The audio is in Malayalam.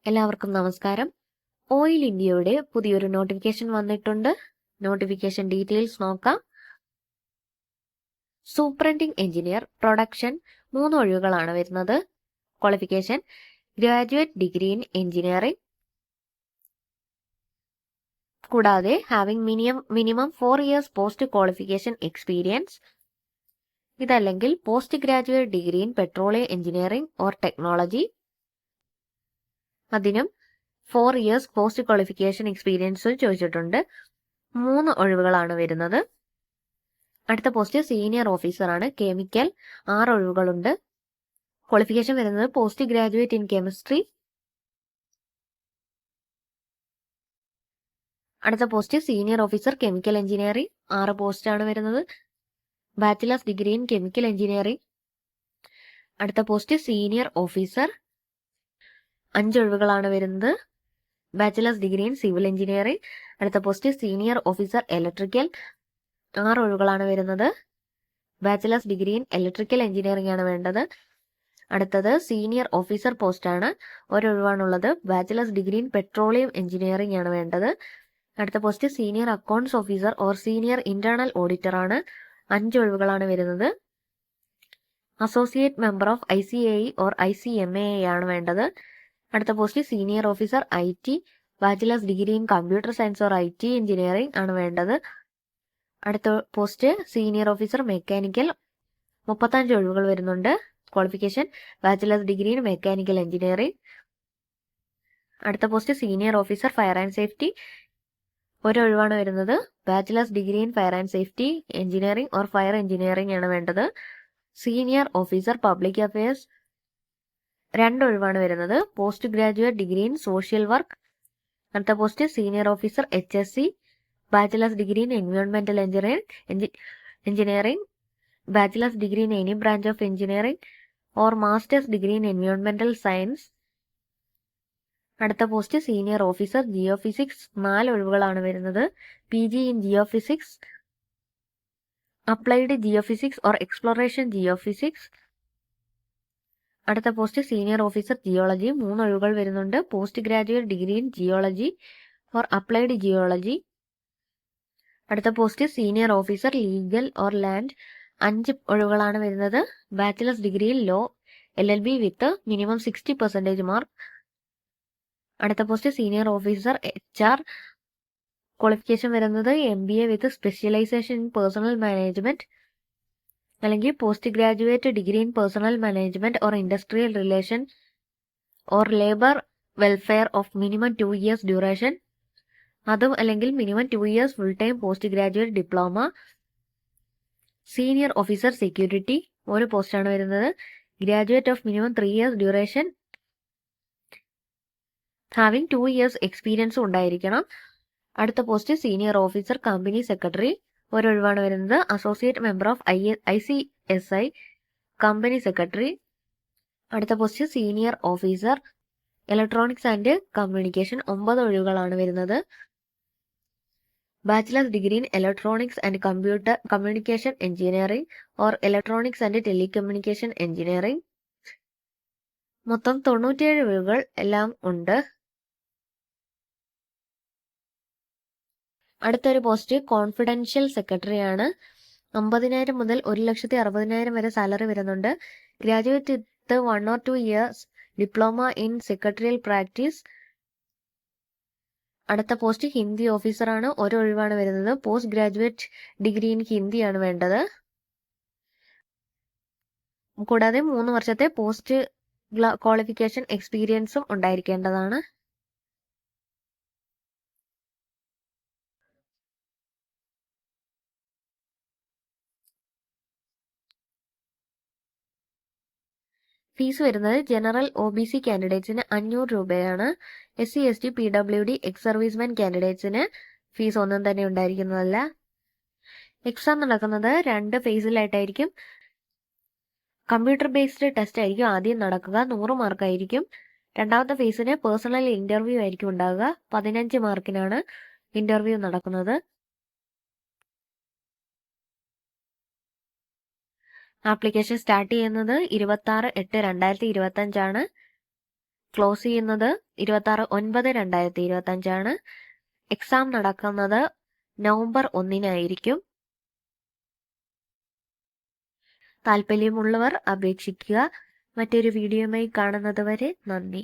എല്ലാവർക്കും നമസ്കാരം. ഓയിൽ ഇന്ത്യയുടെ പുതിയൊരു നോട്ടിഫിക്കേഷൻ വന്നിട്ടുണ്ട്. നോട്ടിഫിക്കേഷൻ ഡീറ്റെയിൽസ് നോക്കാം. സൂപ്രണ്ടിംഗ് എഞ്ചിനീയർ പ്രൊഡക്ഷൻ 3 ഒഴിവുകളാണ് വരുന്നത്. Qualification graduate degree in engineering, കൂടാതെ having minimum 4 years post qualification experience, ഇതല്ലെങ്കിൽ post graduate degree in petroleum engineering or technology, അതിനും 4 ഇയേഴ്സ് പോസ്റ്റ് ക്വാളിഫിക്കേഷൻ എക്സ്പീരിയൻസ് ചോദിച്ചിട്ടുണ്ട്. 3 ഒഴിവുകളാണ് വരുന്നത്. അടുത്ത പോസ്റ്റ് സീനിയർ ഓഫീസറാണ്. കെമിക്കൽ 6 ഒഴിവുകളുണ്ട്. ക്വാളിഫിക്കേഷൻ വരുന്നത് പോസ്റ്റ് ഗ്രാജുവേറ്റ് ഇൻ കെമിസ്ട്രി. അടുത്ത post senior officer chemical engineering 6 പോസ്റ്റാണ് വരുന്നത്. Bachelor's degree in chemical engineering. അടുത്ത പോസ്റ്റ് സീനിയർ ഓഫീസർ 5 ഒഴിവുകളാണ് വരുന്നത്. Bachelor's degree in civil engineering. അടുത്ത പോസ്റ്റ് സീനിയർ ഓഫീസർ ഇലക്ട്രിക്കൽ 6 ഒഴിവുകളാണ് വരുന്നത്. Bachelor's degree in electrical engineering ആണ് വേണ്ടത്. അടുത്തത് സീനിയർ ഓഫീസർ പോസ്റ്റാണ്. ഒരൊഴിവാണുള്ളത്. Bachelor's degree in petroleum engineering ആണ് വേണ്ടത്. അടുത്ത post senior accounts officer or senior internal auditor ആണ്. 5 ഒഴിവുകളാണ് വരുന്നത്. Associate member of ICAE or ICMAE ആണ് വേണ്ടത്. അടുത്ത post senior officer IT, bachelor's degree in computer science or IT engineering ആണ് വേണ്ടത്. അടുത്ത പോസ്റ്റ് സീനിയർ ഓഫീസർ മെക്കാനിക്കൽ 35 ഒഴിവുകൾ വരുന്നുണ്ട്. Qualification bachelors degree in mechanical engineering. അടുത്ത post senior officer fire and safety, ഒരൊഴിവാണ് വരുന്നത്. Bachelor's degree in fire and safety engineering or fire engineering ആണ് വേണ്ടത്. സീനിയർ ഓഫീസർ പബ്ലിക് അഫയേഴ്സ് 2 ഒഴിവാണ് വരുന്നത്. Post graduate degree in social work. അടുത്ത post senior officer HSC, bachelors degree in എൻവയോൺമെന്റൽ engineering, bachelors degree in any branch of engineering or masters degree in എൻവയോൺമെന്റൽ science. അടുത്ത പോസ്റ്റ് സീനിയർ ഓഫീസർ ജിയോഫിസിക്സ് 4 ഒഴിവുകളാണ് വരുന്നത്. PG in geophysics, applied geophysics or exploration geophysics. അടുത്ത പോസ്റ്റ് സീനിയർ ഓഫീസർ ജിയോളജി 3 ഒഴിവുകൾ വരുന്നുണ്ട്. Post graduate degree in geology or applied geology. അടുത്ത post senior officer legal or land 5 ഒഴിവുകളാണ് വരുന്നത്. Bachelor's degree in law LLB with minimum 60% mark. അടുത്ത post senior officer HR, qualification വരുന്നത് MBA with specialisation in personnel management, അല്ലെങ്കിൽ post graduate degree in personnel management or industrial relation or labour welfare of minimum 2 years duration, അതും അല്ലെങ്കിൽ minimum 2 years full time post graduate diploma. Senior officer security 1 പോസ്റ്റാണ് വരുന്നത്. Graduate of minimum 3 years duration, having 2 years experience ഉണ്ടായിരിക്കണം. അടുത്ത post senior officer company secretary, ഒരൊഴിവാണ് വരുന്നത്. Associate member of ICSI company secretary. അടുത്ത post senior officer electronics and communication 9 ഒഴിവുകളാണ് വരുന്നത്. Bachelor's degree in electronics and communication engineering or electronics and telecommunication engineering. മൊത്തം 97 ഒഴിവുകൾ എല്ലാം ഉണ്ട്. അടുത്തൊരു പോസ്റ്റ് കോൺഫിഡൻഷ്യൽ സെക്രട്ടറി ആണ്. 50,000 മുതൽ 1,60,000 വരെ സാലറി വരുന്നുണ്ട്. Graduate with 1 or 2 years diploma in secretarial practice. അടുത്ത പോസ്റ്റ് ഹിന്ദി ഓഫീസറാണ്. ഒരൊഴിവാണ് വരുന്നത്. പോസ്റ്റ് ഗ്രാജുവേറ്റ് ഡിഗ്രി ഇൻ ഹിന്ദിയാണ് വേണ്ടത്. കൂടാതെ 3 വർഷത്തെ പോസ്റ്റ് ക്വാളിഫിക്കേഷൻ എക്സ്പീരിയൻസും ഉണ്ടായിരിക്കേണ്ടതാണ്. ഫീസ് വരുന്നത് ജനറൽ OBC കാൻഡിഡേറ്റ്സിന് 500 രൂപയാണ്. SC ST PWD ex serviceman കാൻഡിഡേറ്റ്സിന് ഫീസ് ഒന്നും തന്നെ ഉണ്ടായിരിക്കുന്നതല്ല. എക്സാം നടക്കുന്നത് 2 ഫേസിലായിട്ടായിരിക്കും. കമ്പ്യൂട്ടർ ബേസ്ഡ് ടെസ്റ്റ് ആയിരിക്കും ആദ്യം നടക്കുക, 100 മാർക്കായിരിക്കും. രണ്ടാമത്തെ ഫേസിന് പേഴ്സണൽ ഇന്റർവ്യൂ ആയിരിക്കും ഉണ്ടാകുക. 15 മാർക്കിനാണ് ഇന്റർവ്യൂ നടക്കുന്നത്. ആപ്ലിക്കേഷൻ സ്റ്റാർട്ട് ചെയ്യുന്നത് 26/8/2025 ആണ്. ക്ലോസ് ചെയ്യുന്നത് 26/9/2025 എക്സാം നടക്കുന്നത് നവംബർ 1 താല്പര്യമുള്ളവർ അപേക്ഷിക്കുക. മറ്റൊരു വീഡിയോയുമായി കാണുന്നത് വരെ നന്ദി.